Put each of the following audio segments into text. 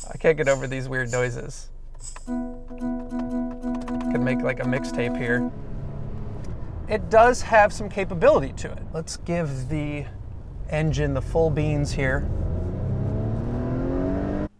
I can't get over these weird noises. Could make like a mixtape here. It does have some capability to it. Let's give the engine the full beans here.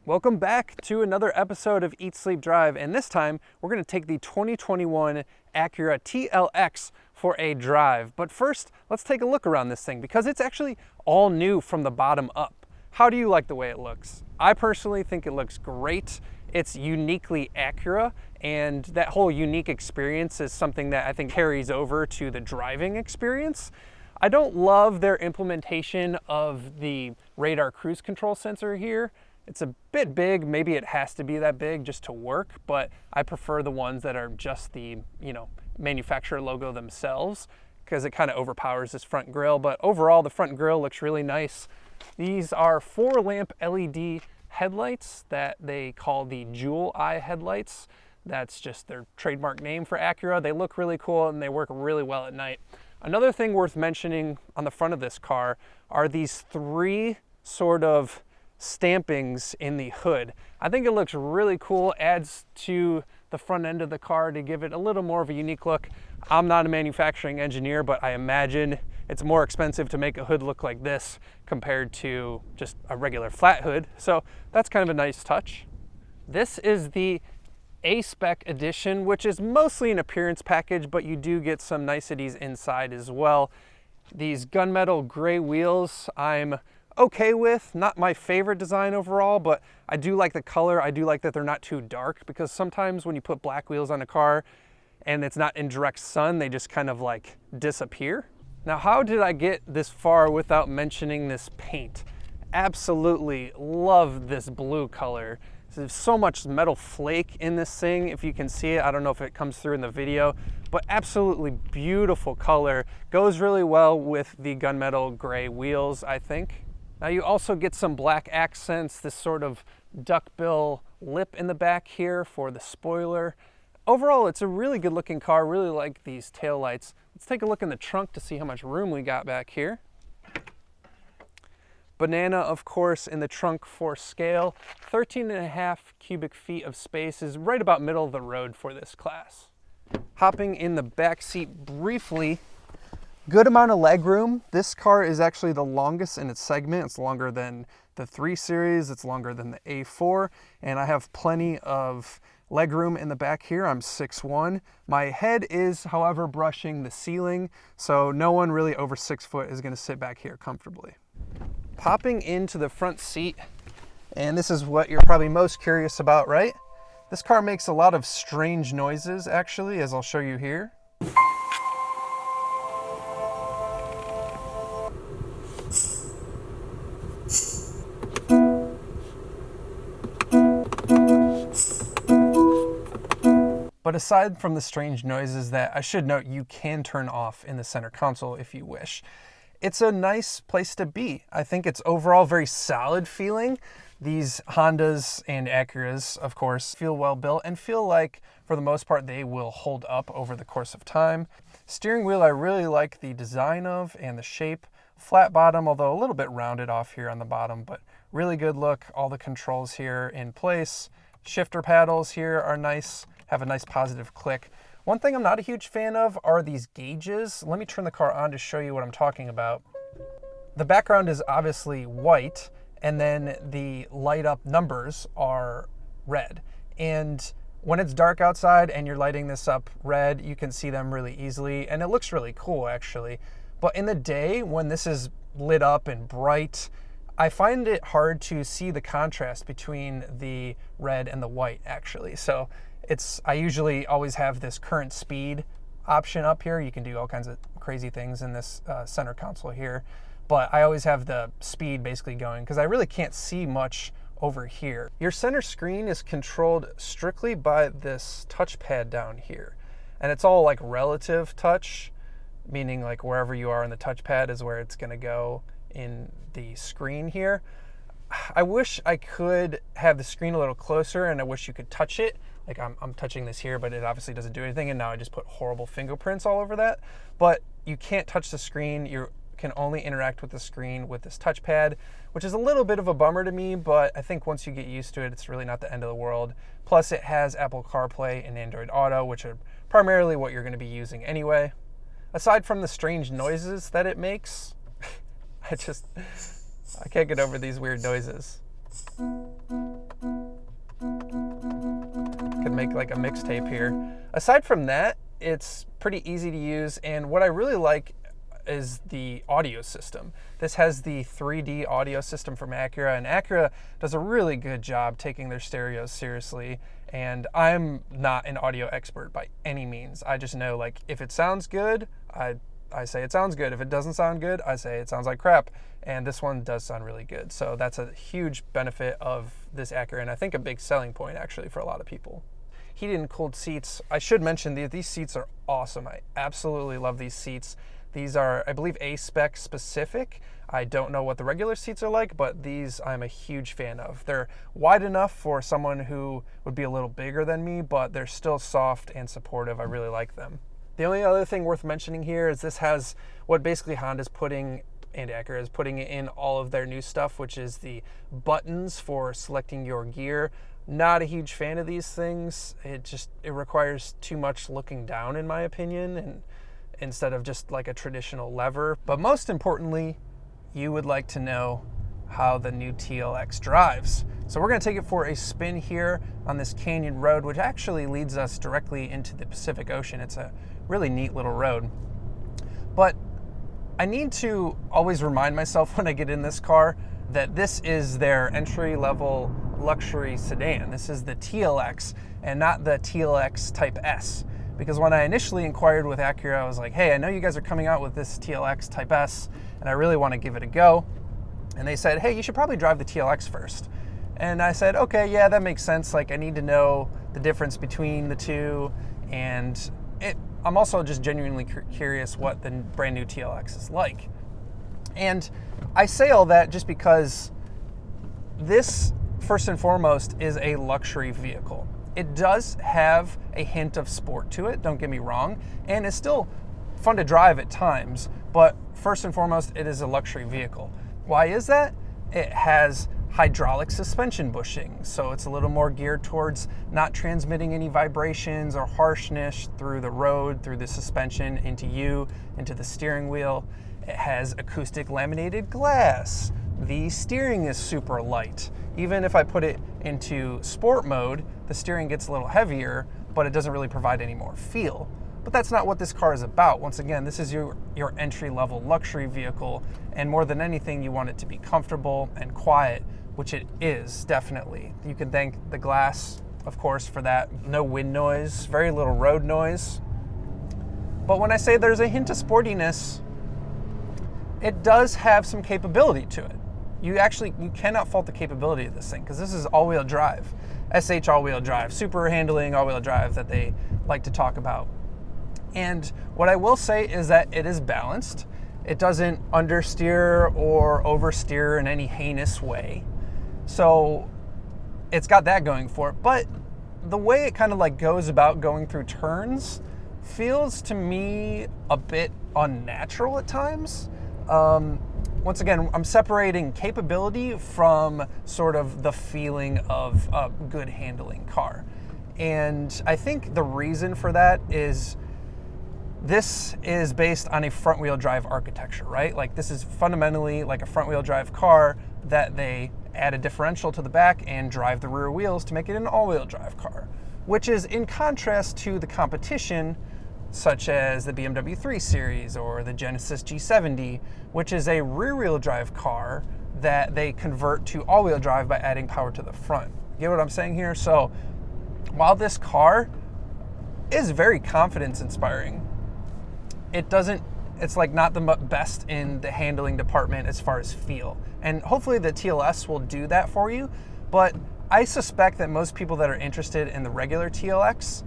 Welcome back to another episode of Eat, Sleep, Drive, and this time we're going to take the 2021 Acura TLX for a drive. But first, let's take a look around this thing because it's actually all new from the bottom up. How do you like the way it looks? I personally think it looks great. It's uniquely Acura, and that whole unique experience is something that I think carries over to the driving experience. I don't love their implementation of the radar cruise control sensor here. It's a bit big, maybe it has to be that big just to work, but I prefer the ones that are just the, manufacturer logo themselves because it kind of overpowers this front grille. But overall, the front grille looks really nice. These are 4-lamp LED headlights that they call the Jewel Eye headlights. That's just their trademark name for Acura. They look really cool and they work really well at night. Another thing worth mentioning on the front of this car are these 3 sort of stampings in the hood. I think it looks really cool, adds to the front end of the car to give it a little more of a unique look. I'm not a manufacturing engineer, but I imagine it's more expensive to make a hood look like this compared to just a regular flat hood. So that's kind of a nice touch. This is the A-Spec edition, which is mostly an appearance package, but you do get some niceties inside as well. These gunmetal gray wheels, I'm okay with. Not my favorite design overall, but I do like the color. I do like that they're not too dark because sometimes when you put black wheels on a car and it's not in direct sun, they just kind of like disappear. Now, how did I get this far without mentioning this paint? Absolutely love this blue color. There's so much metal flake in this thing. If you can see it, I don't know if it comes through in the video, but absolutely beautiful color. Goes really well with the gunmetal gray wheels, I think. Now you also get some black accents, this sort of duckbill lip in the back here for the spoiler. Overall, it's a really good looking car. Really like these taillights. Let's take a look in the trunk to see how much room we got back here. Banana, of course, in the trunk for scale. 13.5 cubic feet of space is right about middle of the road for this class. Hopping in the back seat briefly, good amount of leg room. This car is actually the longest in its segment. It's longer than the 3 Series, it's longer than the A4, and I have plenty of leg room in the back here. I'm 6'1". My head is, however, brushing the ceiling, so no one really over 6 foot is gonna sit back here comfortably. Popping into the front seat, and this is what you're probably most curious about, right? This car makes a lot of strange noises, actually, as I'll show you here. But aside from the strange noises that I should note you can turn off in the center console if you wish, it's a nice place to be. I think it's overall very solid feeling. These Hondas and Acuras, of course, feel well built and feel like, for the most part, they will hold up over the course of time. Steering wheel, I really like the design of and the shape. Flat bottom, although a little bit rounded off here on the bottom, but really good look. All the controls here in place. Shifter paddles here are nice, have a nice positive click. One thing I'm not a huge fan of are these gauges. Let me turn the car on to show you what I'm talking about. The background is obviously white, and then the light up numbers are red. And when it's dark outside and you're lighting this up red, you can see them really easily, and it looks really cool actually. But in the day, when this is lit up and bright, I find it hard to see the contrast between the red and the white actually. So I usually always have this current speed option up here. You can do all kinds of crazy things in this center console here, but I always have the speed basically going because I really can't see much over here. Your center screen is controlled strictly by this touchpad down here, and it's all like relative touch, meaning like wherever you are in the touchpad is where it's going to go in the screen here. I wish I could have the screen a little closer, and I wish you could touch it. Like I'm touching this here, but it obviously doesn't do anything, and now I just put horrible fingerprints all over that. But you can't touch the screen. You can only interact with the screen with this touchpad, which is a little bit of a bummer to me, but I think once you get used to it, it's really not the end of the world. Plus it has Apple CarPlay and Android Auto, which are primarily what you're going to be using anyway. Aside from the strange noises that it makes, I can't get over these weird noises. Could make like a mixtape here. Aside from that, it's pretty easy to use, and what I really like is the audio system. This has the 3D audio system from Acura, and Acura does a really good job taking their stereos seriously, and I'm not an audio expert by any means. I just know, like, if it sounds good, I say it sounds good. If it doesn't sound good, I say it sounds like crap, and this one does sound really good. So that's a huge benefit of this Acura, and I think a big selling point actually for a lot of people. Heated and cooled seats. I should mention these seats are awesome. I absolutely love these seats. These are, I believe, A-spec specific. I don't know what the regular seats are like, but these I'm a huge fan of. They're wide enough for someone who would be a little bigger than me, but they're still soft and supportive. I really like them. The only other thing worth mentioning here is this has what basically Honda's putting, and Acura is putting in all of their new stuff, which is the buttons for selecting your gear. Not a huge fan of these things. It requires too much looking down, in my opinion, and instead of just like a traditional lever. But most importantly, you would like to know how the new TLX drives. So we're going to take it for a spin here on this canyon road, which actually leads us directly into the Pacific Ocean. It's a really neat little road. But I need to always remind myself when I get in this car that this is their entry-level luxury sedan. This is the TLX and not the TLX Type S. Because when I initially inquired with Acura, I was like, hey, I know you guys are coming out with this TLX Type S, and I really want to give it a go. And they said, hey, you should probably drive the TLX first. And I said, okay, yeah, that makes sense. Like, I need to know the difference between the two. And I'm also just genuinely curious what the brand new TLX is like. And I say all that just because this, first and foremost, is a luxury vehicle. It does have a hint of sport to it, don't get me wrong, and it's still fun to drive at times, but first and foremost, it is a luxury vehicle. Why is that? It has hydraulic suspension bushing, so it's a little more geared towards not transmitting any vibrations or harshness through the road, through the suspension, into the steering wheel. It has acoustic laminated glass. The steering is super light. Even if I put it into sport mode, the steering gets a little heavier, but it doesn't really provide any more feel. But that's not what this car is about. Once again, this is your entry-level luxury vehicle, and more than anything, you want it to be comfortable and quiet, which it is, definitely. You can thank the glass, of course, for that. No wind noise, very little road noise. But when I say there's a hint of sportiness, it does have some capability to it. You cannot fault the capability of this thing, because this is all-wheel drive. SH all-wheel drive, super handling all-wheel drive that they like to talk about. And what I will say is that it is balanced. It doesn't understeer or oversteer in any heinous way. So it's got that going for it. But the way it kind of like goes about going through turns feels to me a bit unnatural at times. Once again, I'm separating capability from sort of the feeling of a good handling car. And I think the reason for that is this is based on a front-wheel drive architecture, right? Like, this is fundamentally like a front-wheel drive car that they add a differential to the back and drive the rear wheels to make it an all-wheel drive car, which is in contrast to the competition such as the BMW 3 Series or the Genesis G70, which is a rear-wheel drive car that they convert to all-wheel drive by adding power to the front. Get what I'm saying here? So while this car is very confidence-inspiring, it's like not the best in the handling department as far as feel. And hopefully the TLS will do that for you, but I suspect that most people that are interested in the regular TLX,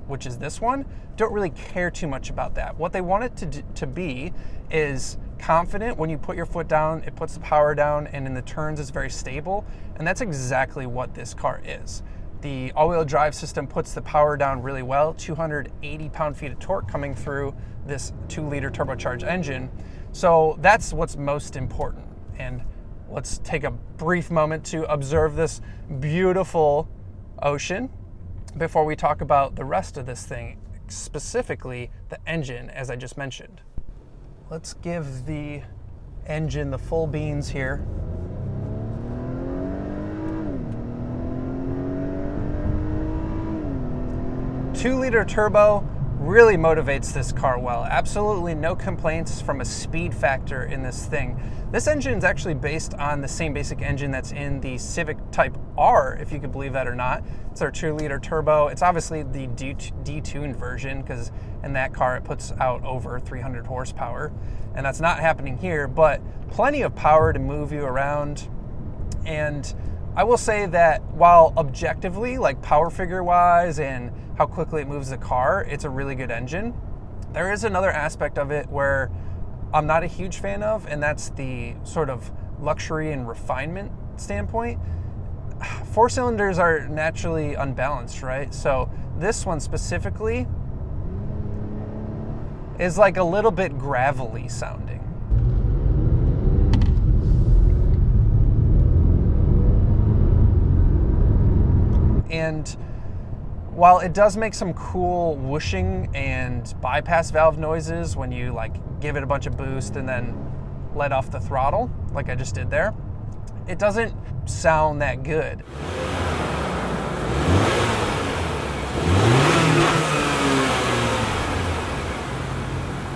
which is this one, don't really care too much about that. What they want it to be is confident. When you put your foot down, it puts the power down, and in the turns it's very stable, and that's exactly what this car is. The all-wheel drive system puts the power down really well, 280 pound-feet of torque coming through this 2-liter turbocharged engine. So that's what's most important. And let's take a brief moment to observe this beautiful ocean before we talk about the rest of this thing, specifically the engine, as I just mentioned. Let's give the engine the full beans here. 2-liter turbo really motivates this car well. Absolutely no complaints from a speed factor in this thing. This engine is actually based on the same basic engine that's in the Civic Type R, if you could believe that or not. It's our 2-liter turbo. It's obviously the detuned version, because in that car it puts out over 300 horsepower, and that's not happening here, but plenty of power to move you around. And I will say that while objectively, like power figure wise and how quickly it moves the car, it's a really good engine, there is another aspect of it where I'm not a huge fan of, and that's the sort of luxury and refinement standpoint. 4 cylinders are naturally unbalanced, right? So this one specifically is like a little bit gravelly sounding. And while it does make some cool whooshing and bypass valve noises when you like give it a bunch of boost and then let off the throttle, like I just did there, it doesn't sound that good.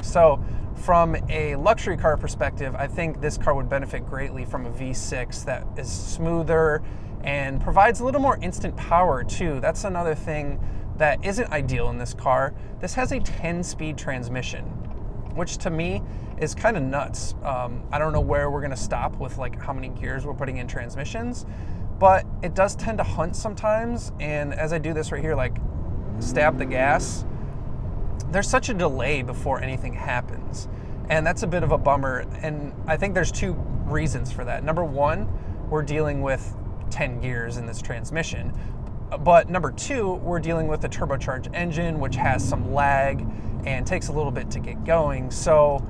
So from a luxury car perspective, I think this car would benefit greatly from a V6 that is smoother and provides a little more instant power too. That's another thing that isn't ideal in this car. This has a 10-speed transmission, which to me is kind of nuts. I don't know where we're gonna stop with like how many gears we're putting in transmissions, but it does tend to hunt sometimes. And as I do this right here, like stab the gas, there's such a delay before anything happens. And that's a bit of a bummer. And I think there's 2 reasons for that. Number one, we're dealing with 10 gears in this transmission. But number 2, we're dealing with a turbocharged engine, which has some lag and takes a little bit to get going. So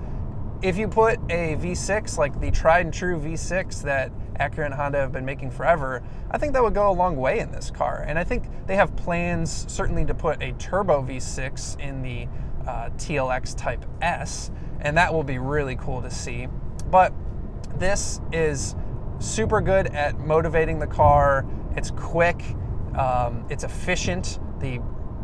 if you put a V6, like the tried and true V6 that Acura and Honda have been making forever, I think that would go a long way in this car. And I think they have plans certainly to put a turbo V6 in the TLX Type S, and that will be really cool to see. But this is super good at motivating the car. It's quick, it's efficient. The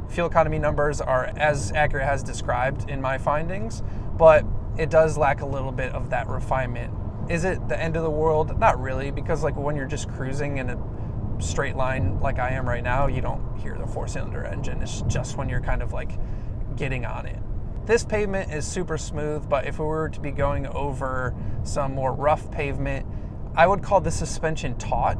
fuel economy numbers are as Acura has described in my findings, but it does lack a little bit of that refinement. Is it the end of the world? Not really, because like when you're just cruising in a straight line like I am right now, you don't hear the 4-cylinder engine. It's just when you're kind of like getting on it. This pavement is super smooth, but if we were to be going over some more rough pavement, I would call the suspension taut,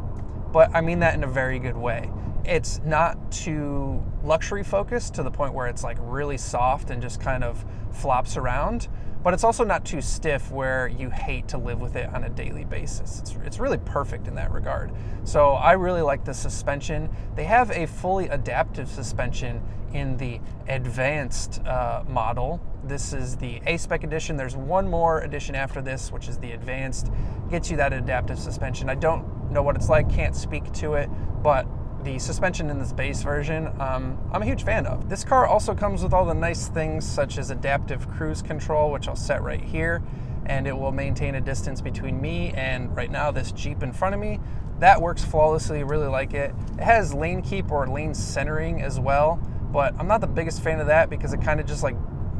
but I mean that in a very good way. It's not too luxury focused to the point where it's like really soft and just kind of flops around, but it's also not too stiff where you hate to live with it on a daily basis. It's really perfect in that regard. So I really like the suspension. They have a fully adaptive suspension in the advanced model. This is the A-Spec edition. There's one more edition after this, which is the advanced. Gets you that adaptive suspension. I don't know what it's like, can't speak to it, but the suspension in this base version, I'm a huge fan of. This car also comes with all the nice things such as adaptive cruise control, which I'll set right here, and it will maintain a distance between me and right now this Jeep in front of me. That works flawlessly, really like it. It has lane keep or lane centering as well, but I'm not the biggest fan of that because it kind of just like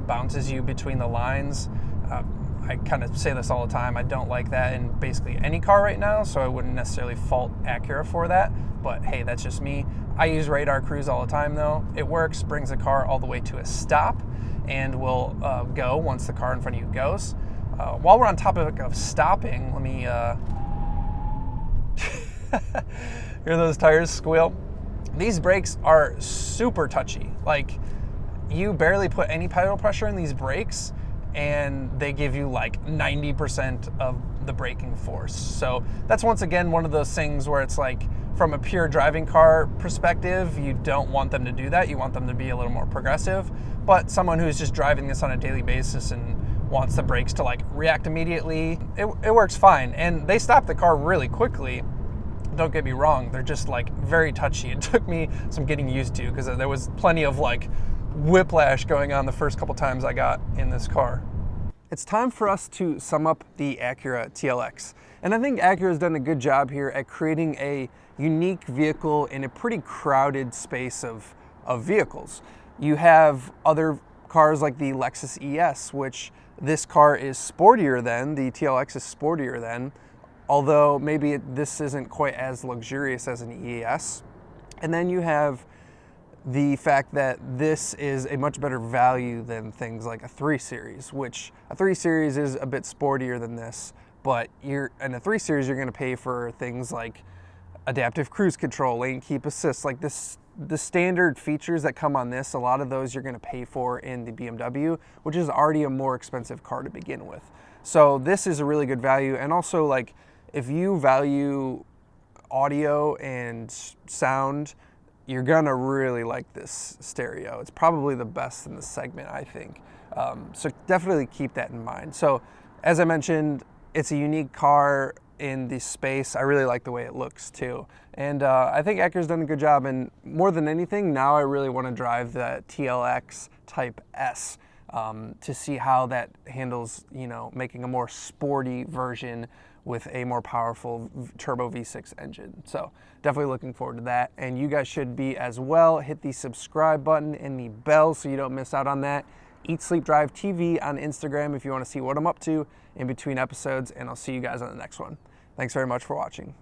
bounces you between the lines. I kind of say this all the time, I don't like that in basically any car right now, so I wouldn't necessarily fault Acura for that, but hey, that's just me. I use radar cruise all the time though. It works, brings the car all the way to a stop, and will go once the car in front of you goes. While we're on topic of stopping, let me hear those tires squeal. These brakes are super touchy. Like, you barely put any pedal pressure in these brakes, and they give you like 90% of the braking force. So that's once again one of those things where it's like, from a pure driving car perspective, you don't want them to do that. You want them to be a little more progressive. But someone who's just driving this on a daily basis and wants the brakes to like react immediately. It works fine, and they stop the car really quickly. Don't get me wrong, they're just like very touchy. It took me some getting used to because there was plenty of like whiplash going on the first couple times I got in this car. It's time for us to sum up the Acura TLX. And I think Acura has done a good job here at creating a unique vehicle in a pretty crowded space of vehicles. You have other cars like the Lexus ES, which this car is sportier than, the TLX is sportier than, although maybe this isn't quite as luxurious as an ES. And then you have the fact that this is a much better value than things like a 3 Series, which a 3 Series is a bit sportier than this, but in a 3 Series you're going to pay for things like adaptive cruise control, lane keep assist, like the standard features that come on this, a lot of those you're going to pay for in the BMW, which is already a more expensive car to begin with. So this is a really good value. And also, like, if you value audio and sound, you're gonna really like this stereo. It's probably the best in the segment, I think. So definitely keep that in mind. So as I mentioned, it's a unique car in this space. I really like the way it looks too. And I think Acura's done a good job. And more than anything, now I really want to drive the TLX Type S to see how that handles, you know, making a more sporty version with a more powerful turbo V6 engine. So definitely looking forward to that. And you guys should be as well. Hit the subscribe button and the bell so you don't miss out on that. Eat Sleep Drive TV on Instagram if you want to see what I'm up to in between episodes, and I'll see you guys on the next one. Thanks very much for watching.